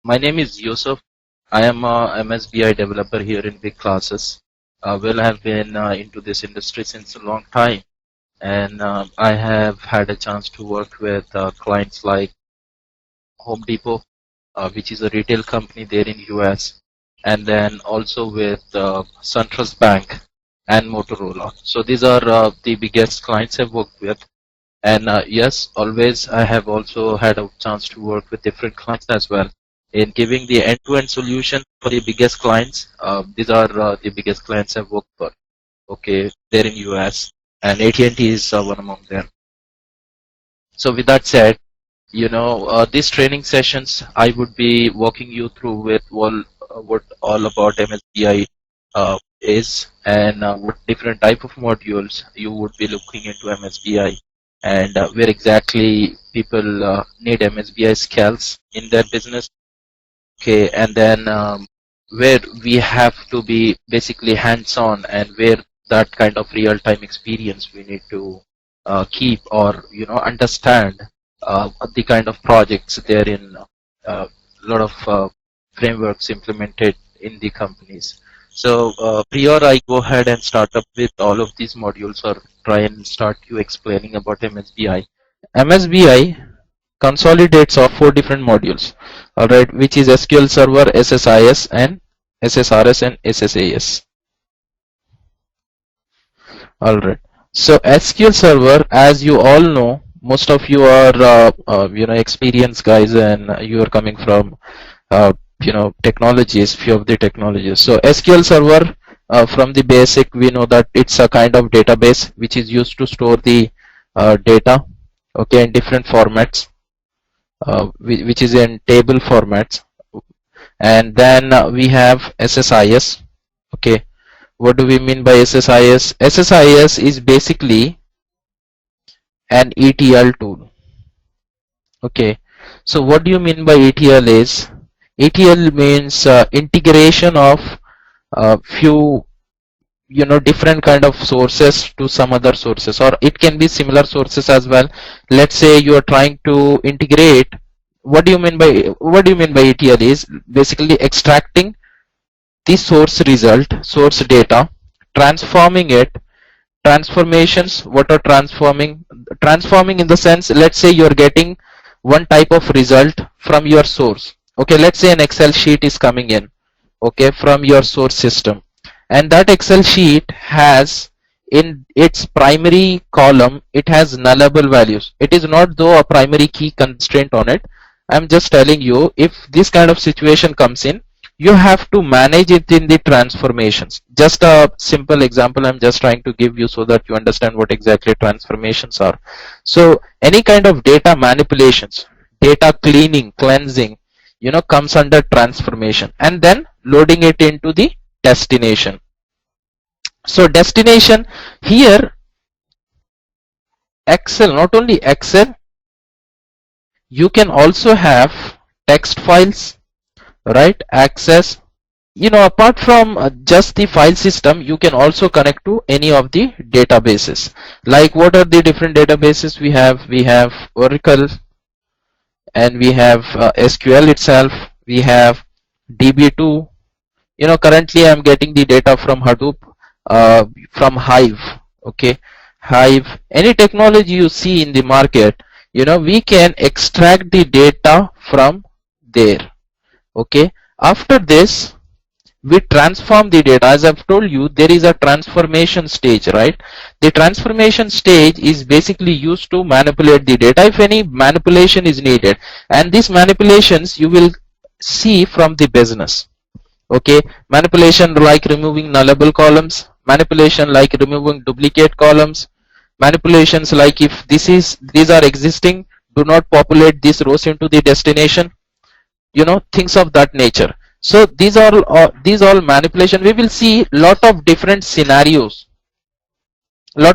My name is Yusuf. I am a MSBI developer here in Big Classes. Well, I have been into this industry since a long time, and I have had a chance to work with clients like Home Depot, which is a retail company there in US, and then also with SunTrust Bank and Motorola. So these are the biggest clients I've worked with. And yes, always I have also had a chance to work with different clients as well in giving the end-to-end solution for the biggest clients. These are the biggest clients I've worked for. Okay, they're in US, and AT&T is one among them. So with that said, these training sessions I would be walking you through with what all about MSBI is, and what different type of modules you would be looking into MSBI, and where exactly people need MSBI skills in their business. Okay, and then where we have to be basically hands-on, and where that kind of real-time experience we need to keep, or understand the kind of projects there in a lot of frameworks implemented in the companies. So prior I go ahead and start up with all of these modules, or try and start you explaining about MSBI. MSBI consolidates of 4 different modules, alright, which is SQL Server, SSIS, and SSRS and SSAS. Alright, so SQL Server, as you all know, most of you are experienced guys, and you are coming from technologies, few of the technologies. So SQL Server, from the basic, we know that it's a kind of database which is used to store the data, okay, in different formats, which is in table formats. And then we have SSIS. Okay, what do we mean by SSIS? SSIS is basically an ETL tool. Okay, so what do you mean by ETL is? ETL means integration of few different kind of sources to some other sources, or it can be similar sources as well. Let's say you are trying to integrate. What do you mean by ETL is basically extracting the source result, source data, transforming it. Transformations, what are transforming in the sense, let's say you're getting one type of result from your source. Okay, let's say an Excel sheet is coming in, okay, from your source system, and that Excel sheet has in its primary column, it has nullable values. It is not though a primary key constraint on it. I'm just telling you, if this kind of situation comes in, you have to manage it in the transformations. Just a simple example I'm just trying to give you so that you understand what exactly transformations are. So any kind of data manipulations, data cleaning, cleansing, comes under transformation, and then loading it into the destination. So destination here, Excel, not only Excel, you can also have text files, right? Access, apart from just the file system, you can also connect to any of the databases. Like, what are the different databases we have? We have Oracle, and we have SQL itself. We have DB2. Currently I'm getting the data from Hadoop, from Hive. Okay, Hive. Any technology you see in the market, we can extract the data from there. Okay, after this we transform the data. As I've told you, there is a transformation stage, right? The transformation stage is basically used to manipulate the data if any manipulation is needed, and these manipulations you will see from the business. Okay, manipulation like removing nullable columns, manipulation like removing duplicate columns, manipulations like if these are existing, do not populate these rows into the destination, things of that nature. So these all manipulation. We will see lot of different scenarios in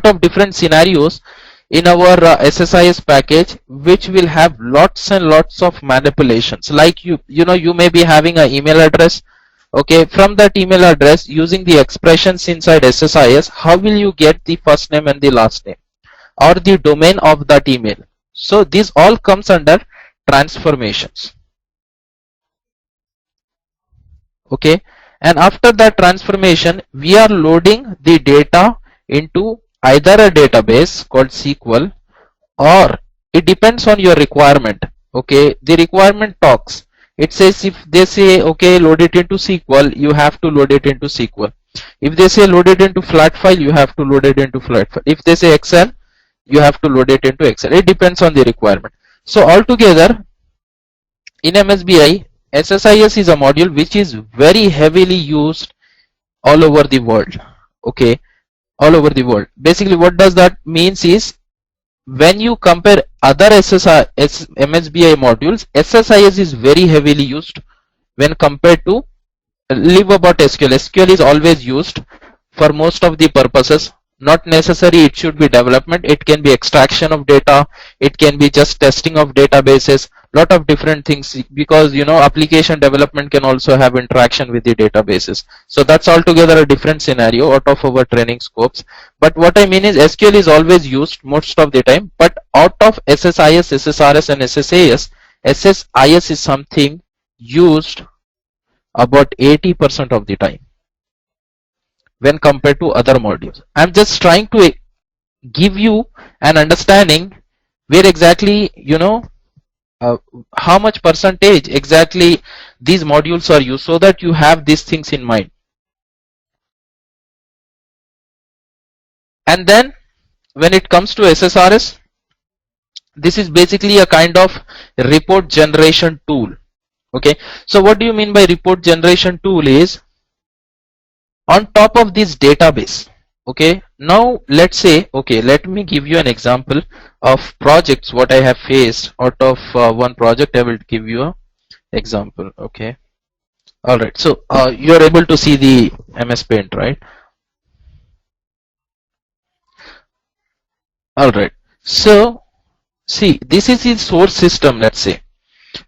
our SSIS package, which will have lots and lots of manipulations. Like you may be having an email address. Okay, from that email address, using the expressions inside SSIS, how will you get the first name and the last name, or the domain of that email? So this all comes under transformations. Okay, and after that transformation we are loading the data into either a database called SQL, or it depends on your requirement. Okay, the requirement talks, it says if they say okay load it into SQL, you have to load it into SQL. If they say load it into flat file, you have to load it into flat file. If they say Excel, you have to load it into Excel. It depends on the requirement. So altogether in MSBI, SSIS is a module which is very heavily used all over the world. Okay, all over the world. Basically what does that means is, when you compare other MSBI modules, SSIS is very heavily used when compared to leave about SQL. SQL is always used for most of the purposes. Not necessary it should be development, it can be extraction of data, it can be just testing of databases, lot of different things, because you know application development can also have interaction with the databases. So that's altogether a different scenario out of our training scopes. But what I mean is SQL is always used most of the time, but out of SSIS, SSRS and SSAS, SSIS is something used about 80% of the time when compared to other modules. I'm just trying to give you an understanding where exactly, you know, how much percentage exactly these modules are used, so that you have these things in mind. And then when it comes to SSRS, this is basically a kind of report generation tool. Okay, so what do you mean by report generation tool is, on top of this database. Okay, now let's say, okay, let me give you an example of projects what I have faced. Out of one project I will give you an example. Okay, all right, so you are able to see the MS Paint, right? All right, so see, this is the source system, let's say.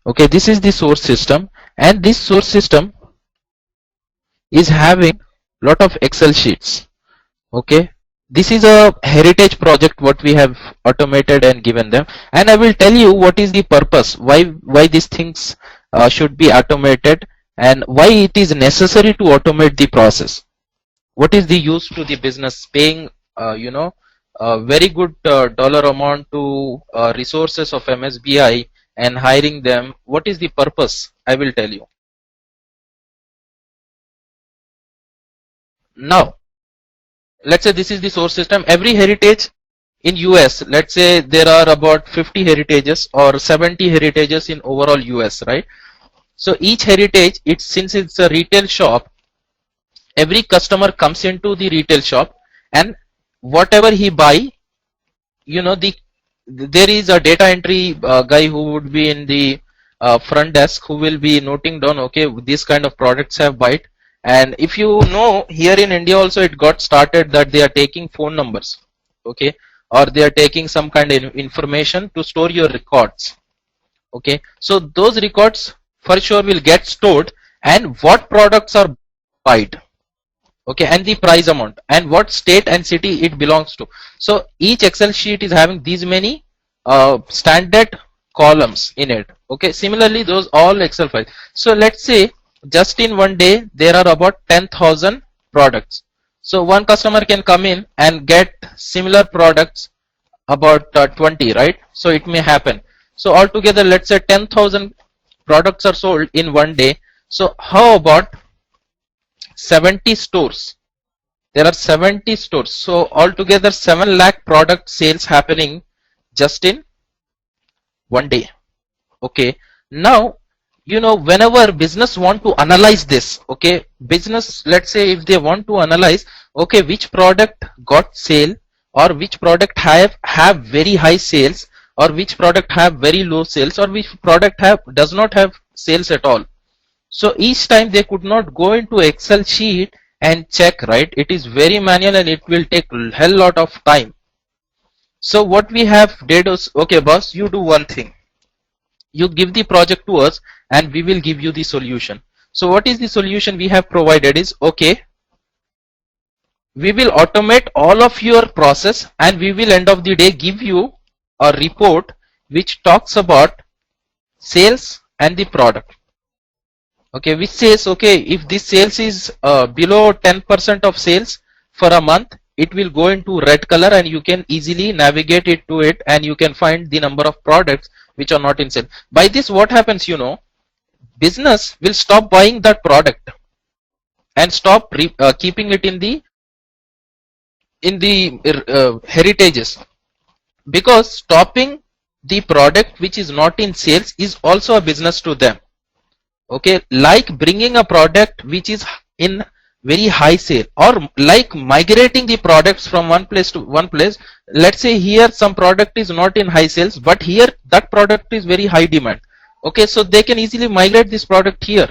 Okay, this is the source system, and this source system is having lot of Excel sheets. Okay, this is a heritage project what we have automated and given them, and I will tell you what is the purpose, why these things should be automated, and why it is necessary to automate the process. What is the use to the business paying you know a very good dollar amount to resources of MSBI and hiring them? What is the purpose? I will tell you. Now let's say this is the source system. Every heritage in US, let's say there are about 50 heritages or 70 heritages in overall US, right? So each heritage, since it's a retail shop, every customer comes into the retail shop, and whatever he buy, you know, there is a data entry guy who would be in the front desk, who will be noting down, okay, these kind of products have bought. And if you know, here in India also it got started that they are taking phone numbers, okay, or they are taking some kind of information to store your records. Okay, so those records for sure will get stored, and what products are bought, okay, and the price amount, and what state and city it belongs to. So each Excel sheet is having these many standard columns in it. Okay, similarly those all Excel files. So let's say just in one day there are about 10,000 products. So one customer can come in and get similar products about 20, right? So it may happen. So altogether, let's say 10,000 products are sold in one day. So how about 70 stores? There are 70 stores. So altogether 7 lakh product sales happening just in one day. Okay, now you know, whenever business want to analyze this, okay, business, let's say if they want to analyze, okay, which product got sale, or which product have very high sales, or which product have very low sales, or which product does not have sales at all. So each time they could not go into Excel sheet and check, right? It is very manual and it will take hell lot of time. So what we have did is, okay boss, you do one thing, you give the project to us and we will give you the solution. So what is the solution we have provided is, okay, we will automate all of your process, and we will end of the day give you a report which talks about sales and the product. okay, which says, okay, if this sales is below 10% of sales for a month, it will go into red color and you can easily navigate it to it and you can find the number of products which are not in sale. By this, what happens, you know, business will stop buying that product and stop keeping it in the heritages, because stopping the product which is not in sales is also a business to them. Okay, like bringing a product which is in very high sale, or like migrating the products from one place to one place. Let's say here some product is not in high sales, but here that product is very high demand. Okay, so they can easily migrate this product here.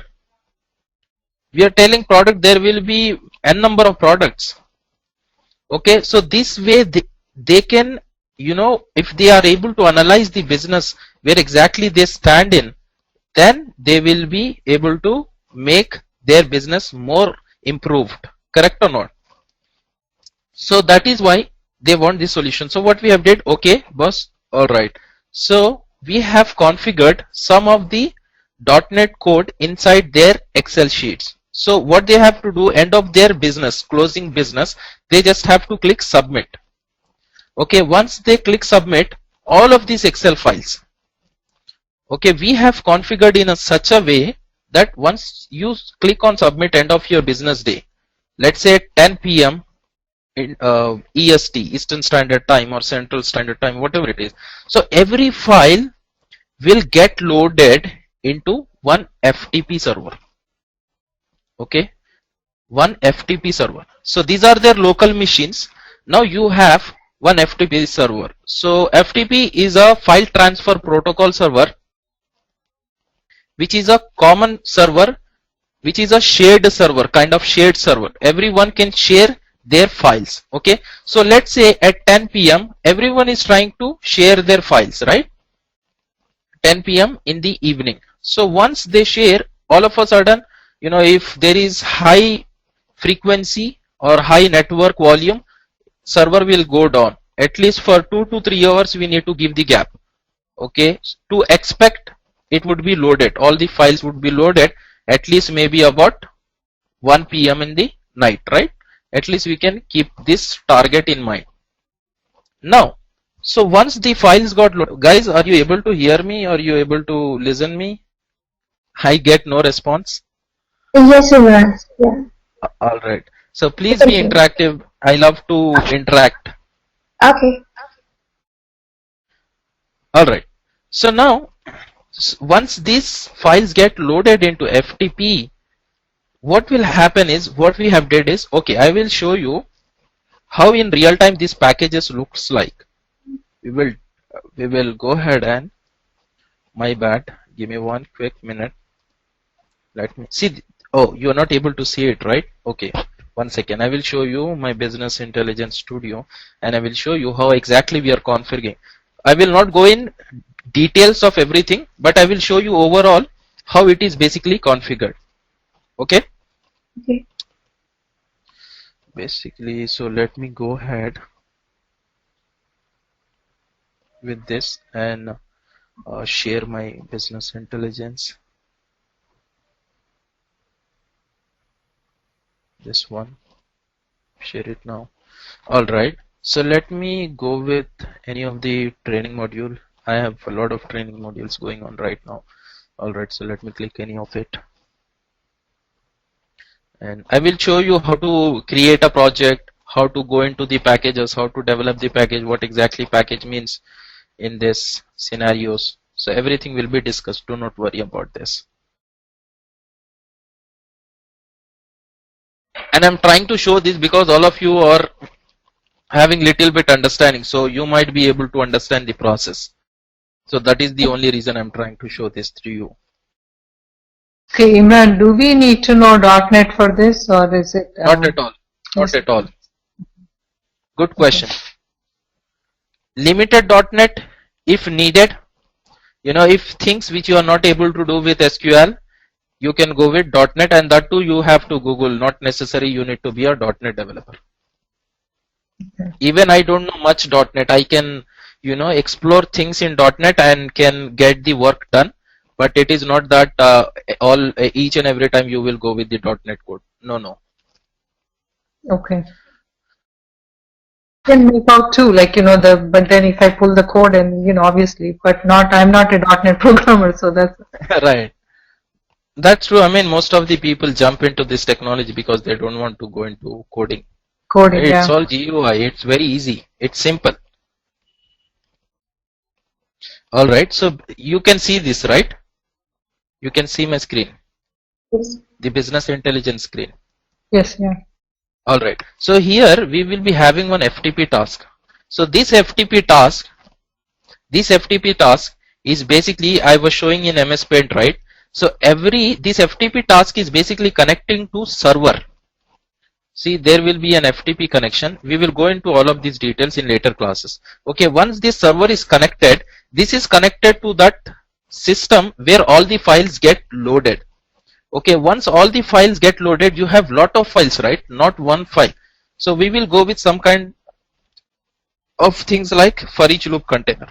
We are telling product there will be n number of products. Okay, so this way they can, you know, if they are able to analyze the business where exactly they stand in, then they will be able to make their business more improved. Correct or not? So that is why they want this solution. So what we have did, okay boss, all right, so we have configured some of the .NET code inside their Excel sheets. So what they have to do, end of their business, closing business, they just have to click submit. Okay, once they click submit, all of these Excel files, okay, we have configured in such a way that once you click on submit end of your business day, let's say 10 p.m. in EST, Eastern Standard Time, or Central Standard Time, whatever it is. So every file will get loaded into one FTP server. Okay, one FTP server. So these are their local machines. Now you have one FTP server. So FTP is a file transfer protocol server, which is a common server, which is a shared server, kind of shared server. Everyone can share their files. Okay, so let's say at 10 p.m. everyone is trying to share their files, right? 10 p.m. in the evening. So once they share, all of a sudden, you know, if there is high frequency or high network volume, server will go down. At least for 2 to 3 hours we need to give the gap. Okay, to expect it would be loaded, all the files would be loaded at least maybe about 1 p.m. in the night, right? At least we can keep this target in mind. Now, so once the files got loaded, guys, are you able to hear me? Are you able to listen me? I get no response. Yes, Yuvraj. Yeah. All right. So please be interactive. I love to interact. Okay. All right. So now, once these files get loaded into FTP, what will happen is, what we have did is, okay, I will show you how in real time these packages looks like. We will go ahead and, my bad, give me one quick minute. Let me see. Oh, you are not able to see it, right? Okay, one second. I will show you my Business Intelligence Studio and I will show you how exactly we are configuring. I will not go in details of everything, but I will show you overall how it is basically configured. Okay? Okay. Basically, so let me go ahead with this and share my Business Intelligence. This one, share it now. All right, so let me go with any of the training module. I have a lot of training modules going on right now. All right, so let me click any of it and I will show you how to create a project, how to go into the packages, how to develop the package, what exactly package means in this scenarios. So everything will be discussed. Do not worry about this. And I'm trying to show this because all of you are having little bit understanding, so you might be able to understand the process. So that is the only reason I'm trying to show this to you. Okay, Imran, do we need to know .NET for this, or is it? Not at all. Not at all. Good question. Limited .NET if needed. You know, if things which you are not able to do with SQL, you can go with .NET, and that too you have to Google. Not necessary you need to be a .NET developer. Okay. Even I don't know much .NET. I can, you know, explore things in .NET and can get the work done. but it is not that each and every time you will go with the .NET code. No. Okay. Can make out too, like, but then if I pull the code and, obviously, but I'm not a .NET programmer, so that's. Right. That's true. I mean, most of the people jump into this technology because they don't want to go into coding. Coding, It's yeah. all GUI. It's very easy. It's simple. All right. So you can see this, right? You can see my screen, Yes. the business intelligence screen. Yes, yeah. All right. So here we will be having one FTP task. So this FTP task is basically, I was showing in MS Paint, right? So this FTP task is basically connecting to server. See, there will be an FTP connection. We will go into all of these details in later classes. Okay, once this server is connected, this is connected to that system where all the files get loaded. Okay, once all the files get loaded, you have lot of files, right? Not one file. So we will go with some kind of things like for each loop container.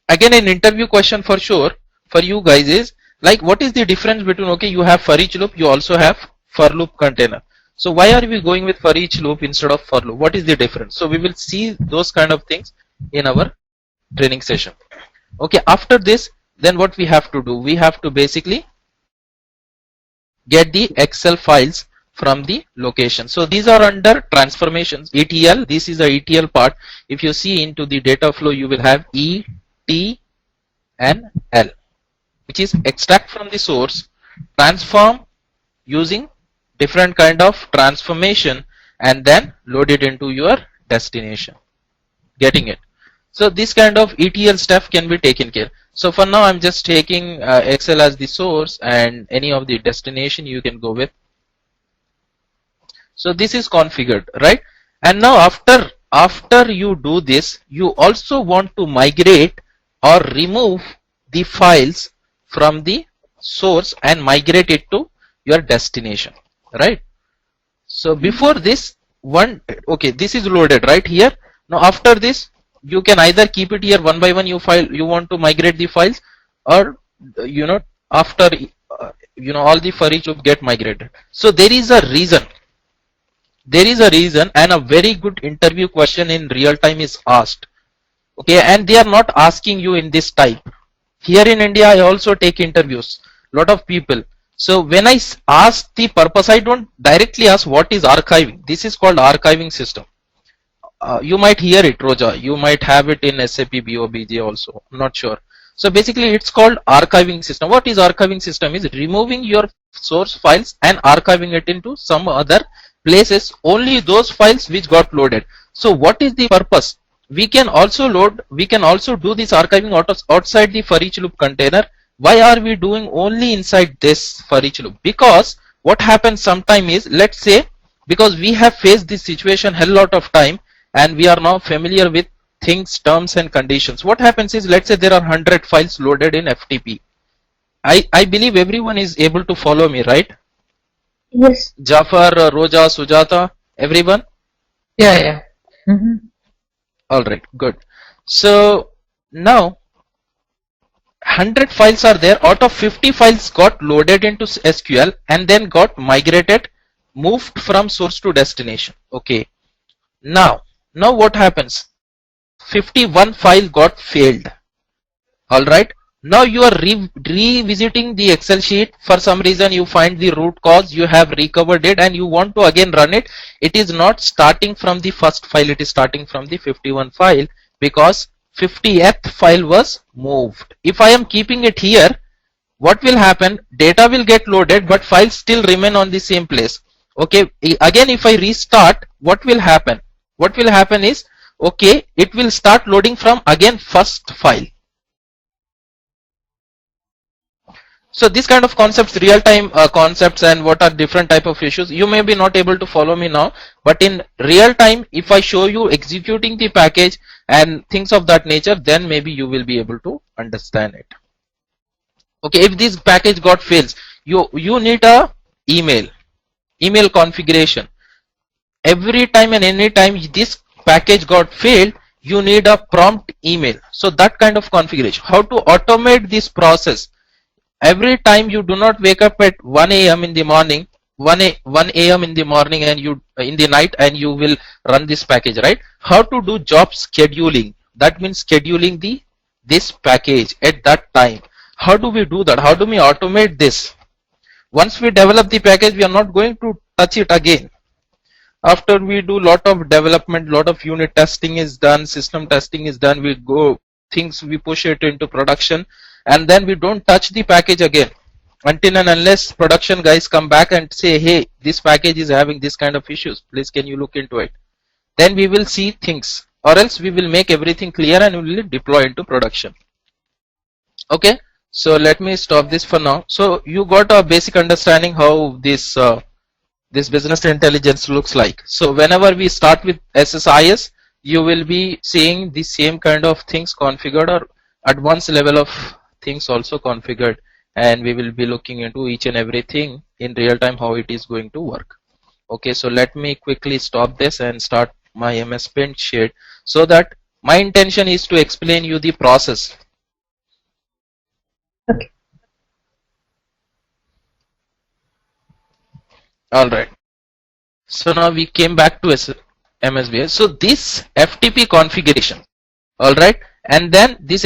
Again, an interview question for sure for you guys is like, what is the difference between, okay, you have for each loop, you also have for loop container. So why are we going with for each loop instead of for loop? What is the difference? So we will see those kind of things in our training session. Okay, after this, then what we have to do? We have to basically get the Excel files from the location. So these are under transformations, ETL. This is the ETL part. If you see into the data flow, you will have E, T, and L, which is extract from the source, transform using different kind of transformation, and then load it into your destination. Getting it? So this kind of ETL stuff can be taken care. So for now, I'm just taking Excel as the source, and any of the destination you can go with. So this is configured, right? And now after you do this, you also want to migrate or remove the files from the source and migrate it to your destination, right? So before this one, okay, this is loaded right here. Now after this, you can either keep it here one by one. You want to migrate the files, or after all the for each loop get migrated. So there is a reason. There is a reason, and a very good interview question in real time is asked. Okay, and they are not asking you in this type. Here in India, I also take interviews. Lot of people. So when I ask the purpose, I don't directly ask what is archiving. This is called archiving system. You might hear it, Roja. You might have it in SAP BOBJ also. I'm not sure. So basically, it's called archiving system. What is archiving system? Is removing your source files and archiving it into some other places. Only those files which got loaded. So what is the purpose? We can also do this archiving outside the for each loop container. Why are we doing only inside this for each loop? Because what happens sometime is, let's say, because we have faced this situation hell lot of time, and we are now familiar with things, terms and conditions. What happens is, let's say there are 100 files loaded in FTP. I believe everyone is able to follow me, right? Yes. Jafar, Roja, Sujata, everyone? Yeah. Mm-hmm. All right, good. So now 100 files are there. Out of 50 files got loaded into SQL and then got migrated, moved from source to destination. Okay. Now what happens? 51 file got failed. All right. Now you are revisiting the Excel sheet. For some reason you find the root cause, you have recovered it, and you want to again run it. It is not starting from the first file, it is starting from the 51 file, because 50th file was moved. If I am keeping it here, what will happen? Data will get loaded, but files still remain on the same place. Okay, again if I restart, what will happen? What will happen is, okay, it will start loading from again first file. So this kind of concepts, real-time concepts, and what are different type of issues, you may be not able to follow me now, but in real time, if I show you executing the package and things of that nature, then maybe you will be able to understand it. Okay, if this package got fails, you need a email configuration. Every time and any time this package got failed, you need a prompt email. So that kind of configuration. How to automate this process? every time you do not wake up at 1 a.m. in the morning, 1 a.m. in the morning and you in the night, and you will run this package, right? How to do job scheduling? That means scheduling this package at that time. How do we do that? How do we automate this? Once we develop the package, we are not going to touch it again. After we do lot of development, lot of unit testing is done, system testing is done, we push it into production, and then we don't touch the package again until and unless production guys come back and say, hey, this package is having this kind of issues, please can you look into it. Then we will see things, or else we will make everything clear and we will deploy into production. Okay, so let me stop this for now. So you got a basic understanding how this business intelligence looks like. So whenever we start with SSIS, you will be seeing the same kind of things configured, or advanced level of things also configured, and we will be looking into each and everything in real time how it is going to work. Okay, so let me quickly stop this and start my MS Paint shade, so that my intention is to explain you the process. Okay. Alright, so now we came back to MSBS. So this FTP configuration, alright, and then this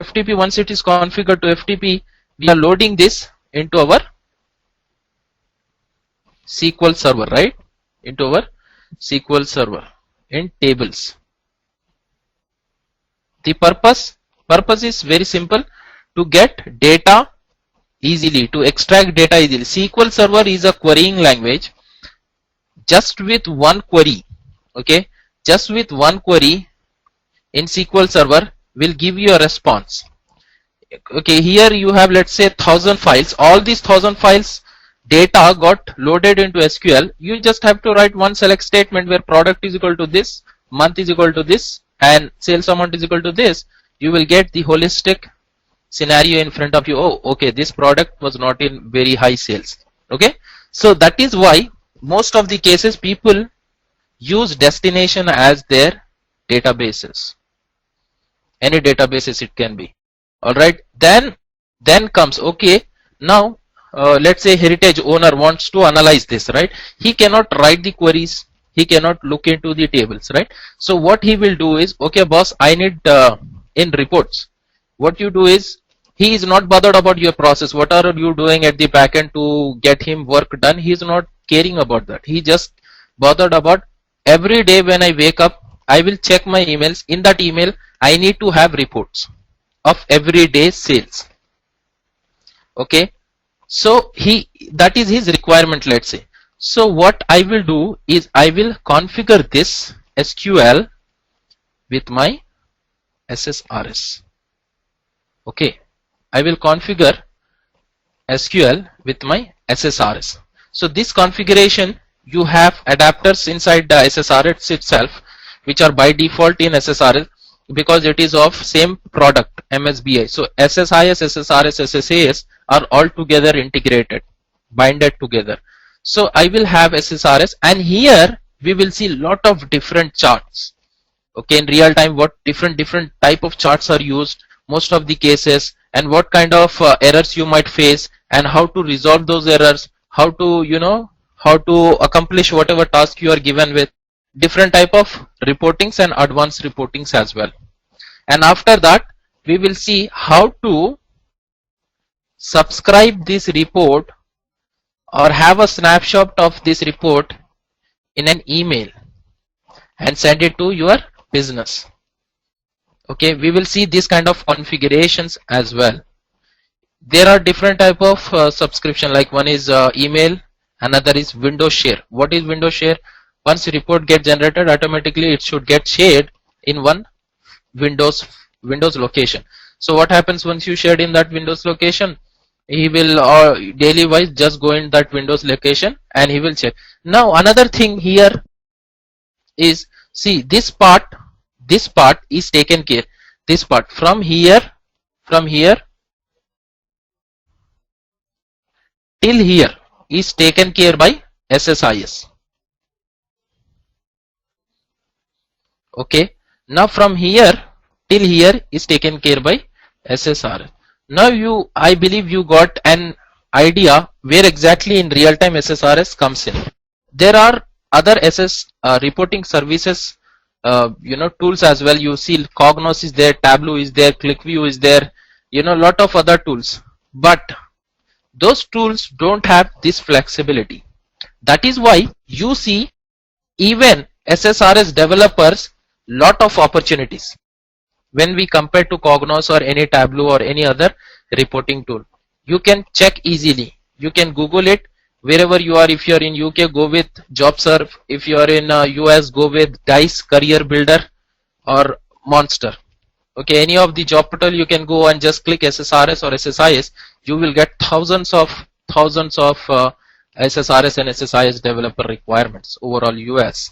FTP, once it is configured to FTP, we are loading this into our SQL server, right? Into our SQL server in tables. The purpose is very simple: to get data easily, to extract data easily. SQL server is a querying language. Just with one query, okay, just with one query in SQL server will give you a response. Okay, here you have, let's say, 1000 files. All these 1000 files data got loaded into SQL. You just have to write one select statement where product is equal to this, month is equal to this, and sales amount is equal to this. You will get the holistic scenario in front of you. Oh, okay, this product was not in very high sales. Okay, so that is why most of the cases people use destination as their databases. Any databases it can be. Alright, then comes, okay, now let's say heritage owner wants to analyze this, right? He cannot write the queries, he cannot look into the tables, right? So what he will do is, okay boss, I need in reports. What you do is, he is not bothered about your process. What are you doing at the back end to get him work done? He is not caring about that. He just bothered about every day when I wake up, I will check my emails. In that email, I need to have reports of everyday sales. Okay, so that is his requirement, let's say. So what I will do is, I will configure this SQL with my SSRS. Okay, I will configure SQL with my SSRS. So this configuration, you have adapters inside the SSRS itself, which are by default in SSRS, because it is of same product, MSBI. So SSIS, SSRS, SSAS are all together integrated, binded together. So I will have SSRS, and here we will see lot of different charts. Okay, in real time, what different type of charts are used, most of the cases, and what kind of errors you might face, and how to resolve those errors, how to how to accomplish whatever task you are given with. Different type of reportings and advanced reportings as well. And after that, we will see how to subscribe this report or have a snapshot of this report in an email and send it to your business. Okay, we will see this kind of configurations as well. There are different type of subscription, like one is email, another is Windows share. What is Windows share? Once a report gets generated, automatically it should get shared in one Windows location. So what happens once you shared in that Windows location? He will daily wise just go in that Windows location and he will check. Now another thing here is, see, this part is taken care. This part from here till here is taken care by SSIS. Okay, now from here till here is taken care by SSR. Now I believe you got an idea where exactly in real-time SSRS comes in. There are other SS reporting services, tools as well. You see Cognos is there, Tableau is there, ClickView is there, lot of other tools. But those tools don't have this flexibility. That is why you see even SSRS developers lot of opportunities when we compare to Cognos or any Tableau or any other reporting tool. You can check easily. You can Google it wherever you are. If you are in UK, go with JobServe. If you are in US, go with Dice, Career Builder, or Monster. Okay, any of the job portal you can go and just click SSRS or SSIS. You will get thousands of SSRS and SSIS developer requirements overall US.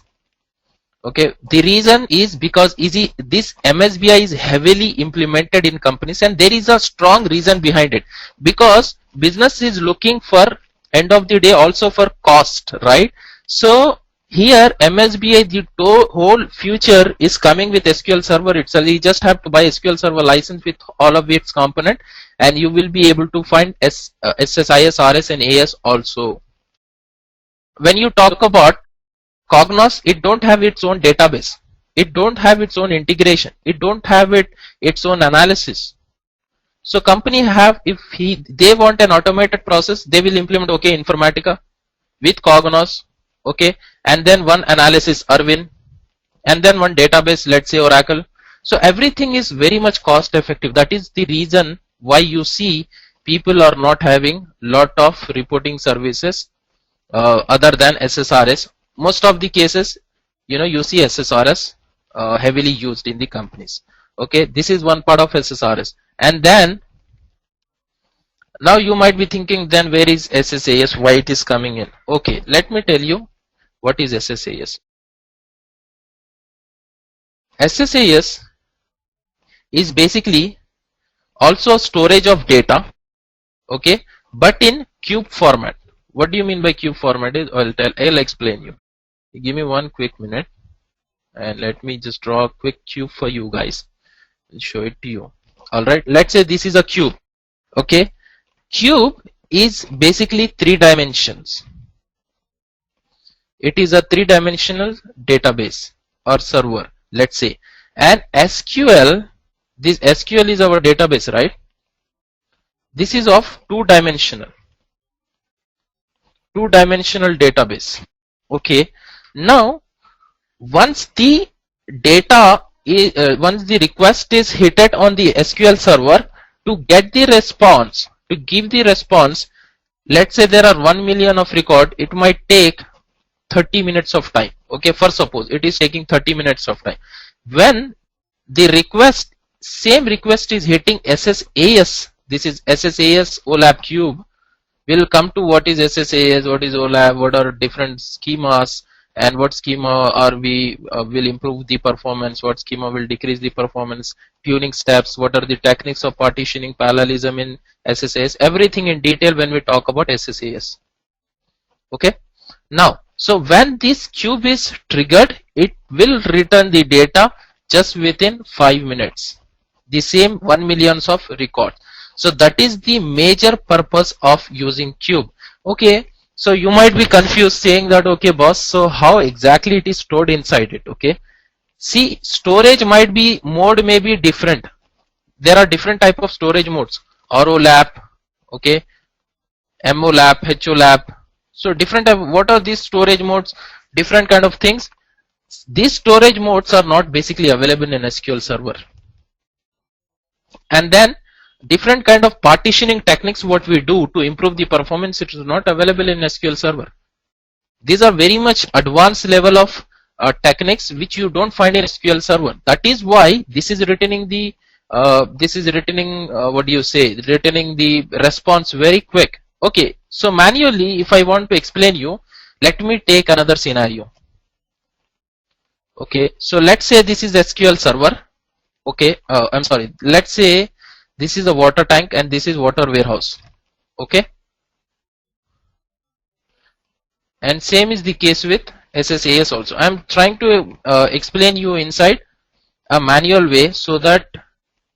Okay, the reason is because this MSBI is heavily implemented in companies, and there is a strong reason behind it, because business is looking for end of the day also for cost, right? So here MSBI, the whole future is coming with SQL Server itself. You just have to buy SQL Server license with all of its component, and you will be able to find SSIS, RS, and AS also. When you talk about Cognos, it don't have its own database. It don't have its own integration. It don't have its own analysis. So company have, if they want an automated process, they will implement, okay, Informatica with Cognos, okay, and then one analysis Arvin, and then one database, let's say Oracle. So everything is very much cost effective. That is the reason why you see people are not having lot of reporting services other than SSRS. Most of the cases, you see SSRS heavily used in the companies. Okay, this is one part of SSRS. And then now you might be thinking, then where is SSAS, why it is coming in? Okay, let me tell you what is SSAS. SSAS is basically also storage of data, okay, but in cube format. What do you mean by cube format? I'll explain you. Give me one quick minute, and let me just draw a quick cube for you guys and show it to you. Alright, let's say this is a cube. Okay, cube is basically 3 dimensions. It is a 3-dimensional database or server, let's say. And SQL, this SQL is our database, right? This is of 2-dimensional database. Okay, now once the data is once the request is hit on the SQL server, to get the response, to give the response, let's say there are 1 million of record, it might take 30 minutes of time. Okay, for suppose it is taking 30 minutes of time. When the same request is hitting SSAS, this is SSAS OLAP cube, we'll come to what is SSAS, what is OLAP, what are different schemas, and what schema are we will improve the performance, what schema will decrease the performance, tuning steps, what are the techniques of partitioning, parallelism in SSAS, everything in detail when we talk about SSAS. Okay, now so when this cube is triggered, it will return the data just within 5 minutes, the same 1 million of records. So that is the major purpose of using cube. Okay, so you might be confused saying that, okay boss, so how exactly it is stored inside it? Okay, see, storage might be, mode may be different. There are different type of storage modes, ROLAP, okay, MOLAP, HOLAP. So different type, what are these storage modes? Different kind of things. These storage modes are not basically available in SQL Server. And then different kind of partitioning techniques what we do to improve the performance, it is not available in SQL Server. These are very much advanced level of techniques which you don't find in SQL Server. That is why this is returning the returning the response very quick. Okay, so manually, if I want to explain you, let me take another scenario. Okay, so let's say this is SQL Server. Okay, I'm sorry, let's say this is a water tank and this is water warehouse. Okay, and same is the case with SSAS also. I'm trying to explain you inside a manual way so that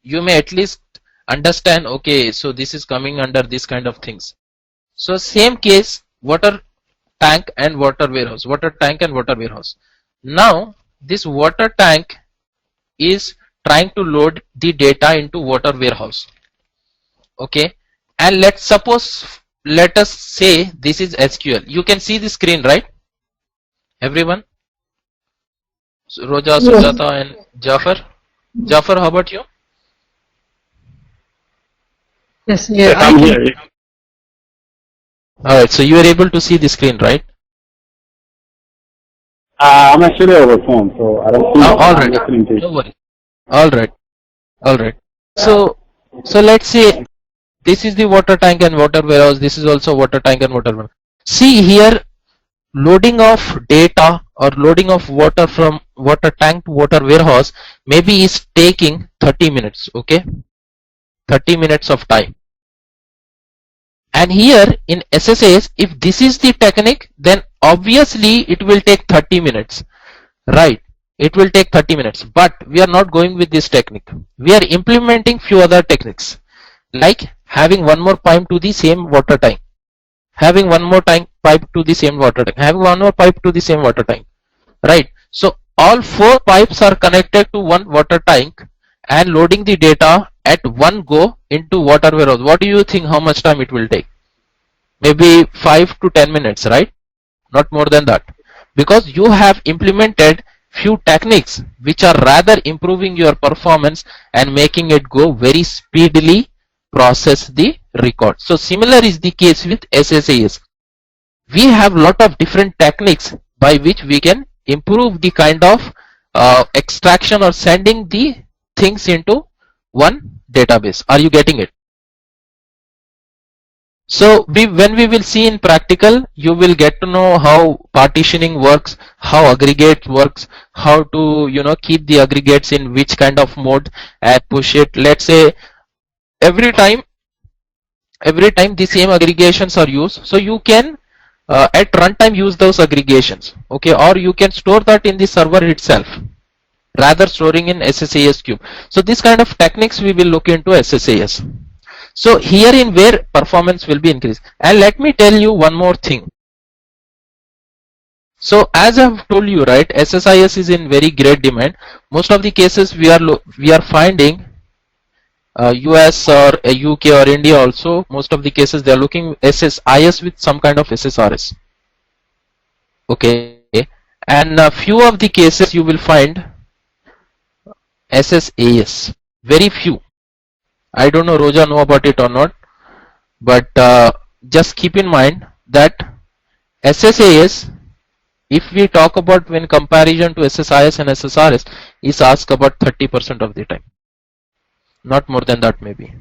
you may at least understand, okay, so this is coming under this kind of things. So same case, water tank and water warehouse, water tank and water warehouse. Now this water tank is trying to load the data into water warehouse. Okay, and let us say this is SQL. You can see the screen, right? Everyone? So Roja, Yes. Sujata and Jafar. Jafar, how about you? Yes, yeah, I I'm can. here. Alright, so you are able to see the screen, right? I'm actually over phone, so I don't think All I'm right, listening to no you. worries. Alright. So let's say this is the water tank and water warehouse. This is also water tank and water warehouse. See here, loading of data or loading of water from water tank to water warehouse maybe is taking 30 minutes. Okay, 30 minutes of time. And here in SSAS, if this is the technique, then obviously it will take 30 minutes, right? It will take 30 minutes, but we are not going with this technique. We are implementing few other techniques, like having one more pipe to the same water tank, having one more pipe to the same water tank, having one more pipe to the same water tank, right? So all 4 pipes are connected to one water tank and loading the data at one go into water warehouse. What do you think, how much time it will take? Maybe 5 to 10 minutes, right? Not more than that, because you have implemented few techniques which are rather improving your performance and making it go very speedily process the record. So similar is the case with SSAS. We have lot of different techniques by which we can improve the kind of extraction or sending the things into one database. Are you getting it? So when we will see in practical, you will get to know how partitioning works, how aggregate works, how to keep the aggregates in which kind of mode and push it. Let's say every time the same aggregations are used, so you can at runtime use those aggregations, okay, or you can store that in the server itself rather storing in SSAS cube. So this kind of techniques we will look into SSAS. So here in where performance will be increased. And let me tell you one more thing. So as I've told you, right, SSIS is in very great demand. Most of the cases we are finding US or UK or India also, most of the cases they are looking SSIS with some kind of SSRS. Okay, and a few of the cases you will find SSAS. Very few. I don't know Roja know about it or not, but just keep in mind that SSAS, if we talk about when comparison to SSIS and SSRS, is asked about 30% of the time, not more than that maybe.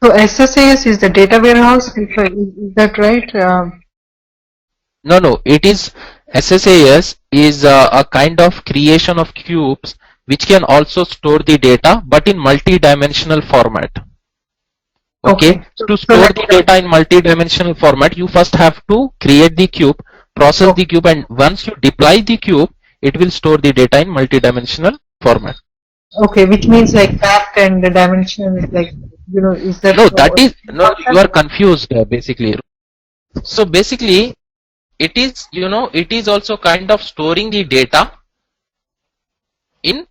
So SSAS is the data warehouse, is that right? No, it is SSAS is a kind of creation of cubes which can also store the data but in multi-dimensional format. Okay, to store the data in multi-dimensional format, you first have to create the cube, process the cube, and once you deploy the cube, it will store the data in multi-dimensional format. Okay, which means like fact and the dimension is like, is that? No, that is, no, you are confused basically. So basically, it is, it is also kind of storing the data in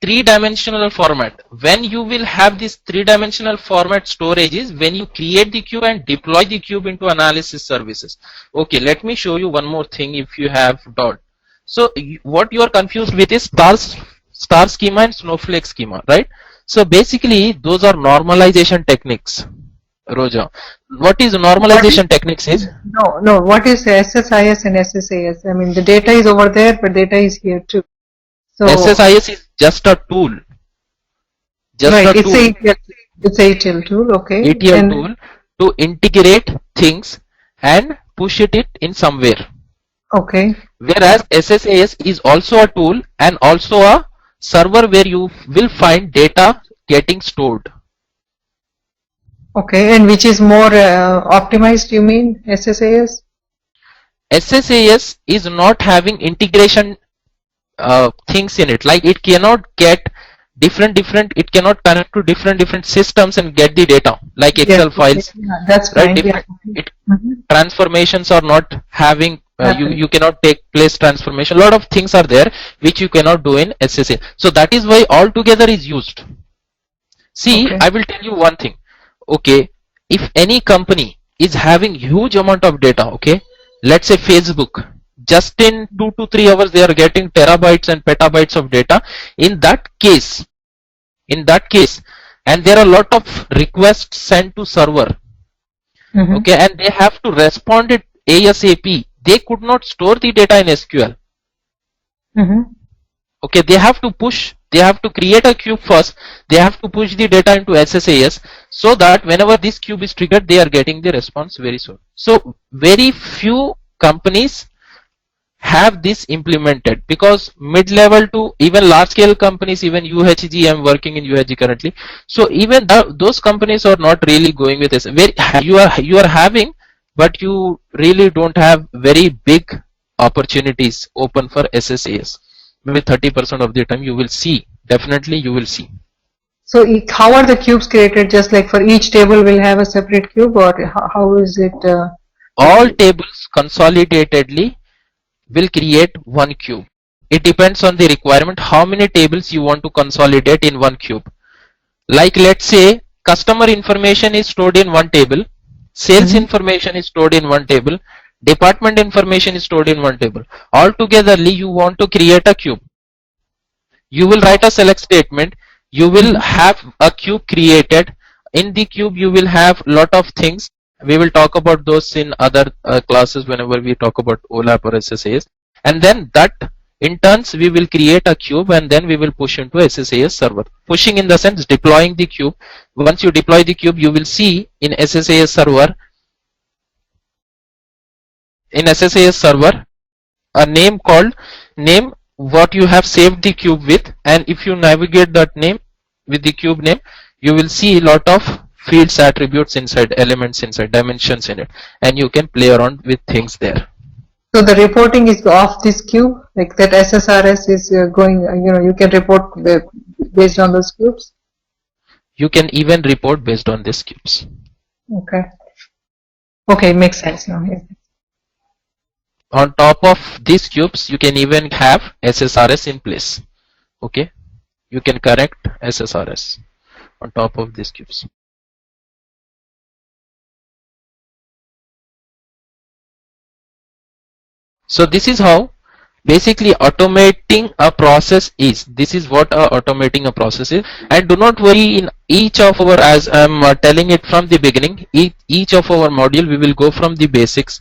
3-dimensional format. When you will have this 3-dimensional format storage is when you create the cube and deploy the cube into analysis services. Okay, let me show you one more thing if you have doubt. So what you are confused with is star schema and snowflake schema, right? So basically those are normalization techniques. Roja, what is normalization techniques is? No, what is SSIS and SSAS? I mean the data is over there but data is here too. So SSIS is just a tool. Right, it's a ETL tool, okay. ETL tool to integrate things and push it in somewhere. Okay. Whereas SSAS is also a tool and also a server where you will find data getting stored. Okay, and which is more optimized, you mean, SSAS? SSAS is not having integration things in it, like it cannot get different it cannot connect to different systems and get the data like Excel Yes, files, yeah, that's right? fine. Yeah. Different it, Mhm. transformations are not having Happening. you cannot take place transformation. A lot of things are there which you cannot do in SSA. So that is why altogether is used. See, Okay. I will tell you one thing. Okay, if any company is having huge amount of data, okay, let's say Facebook, just in 2 to 3 hours they are getting terabytes and petabytes of data. In that case, and there are a lot of requests sent to server, Mhm. okay, and they have to respond it ASAP. They could not store the data in SQL. Mhm. Okay, they have to push, they have to create a cube first, they have to push the data into SSAS so that whenever this cube is triggered, they are getting the response very soon. So very few companies have this implemented, because mid-level to even large-scale companies, even UHG, I'm working in UHG currently. So even those companies are not really going with this. You are having, but you really don't have very big opportunities open for SSAS. Maybe 30% of the time you will see. Definitely you will see. So how are the cubes created? Just like for each table will have a separate cube, or how is it? All tables consolidatedly will create one cube. It depends on the requirement how many tables you want to consolidate in one cube. Like let's say customer information is stored in one table, sales information is stored in one table, department information is stored in one table. Altogetherly you want to create a cube. You will write a select statement, you will have a cube created. In the cube you will have lot of things. We will talk about those in other classes whenever we talk about OLAP or SSAS. And then that in turns we will create a cube and then we will push into SSAS server. Pushing in the sense deploying the cube. Once you deploy the cube, you will see in SSAS server a name called name what you have saved the cube with, and if you navigate that name with the cube name, you will see a lot of fields, attributes inside, elements inside, dimensions in it, and you can play around with things there. So the reporting is off this cube, like that SSRS is going. You can report based on those cubes. You can even report based on these cubes. Okay. Okay, makes sense now. Yeah. On top of these cubes, you can even have SSRS in place. Okay, you can correct SSRS on top of these cubes. So this is how basically automating a process is. This is what automating a process is. And do not worry, in each of our, as I'm telling it from the beginning, each of our module we will go from the basics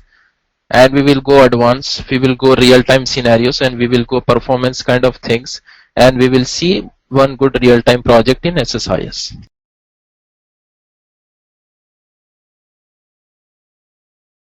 and we will go advanced, we will go real-time scenarios, and we will go performance kind of things, and we will see one good real-time project in SSIS.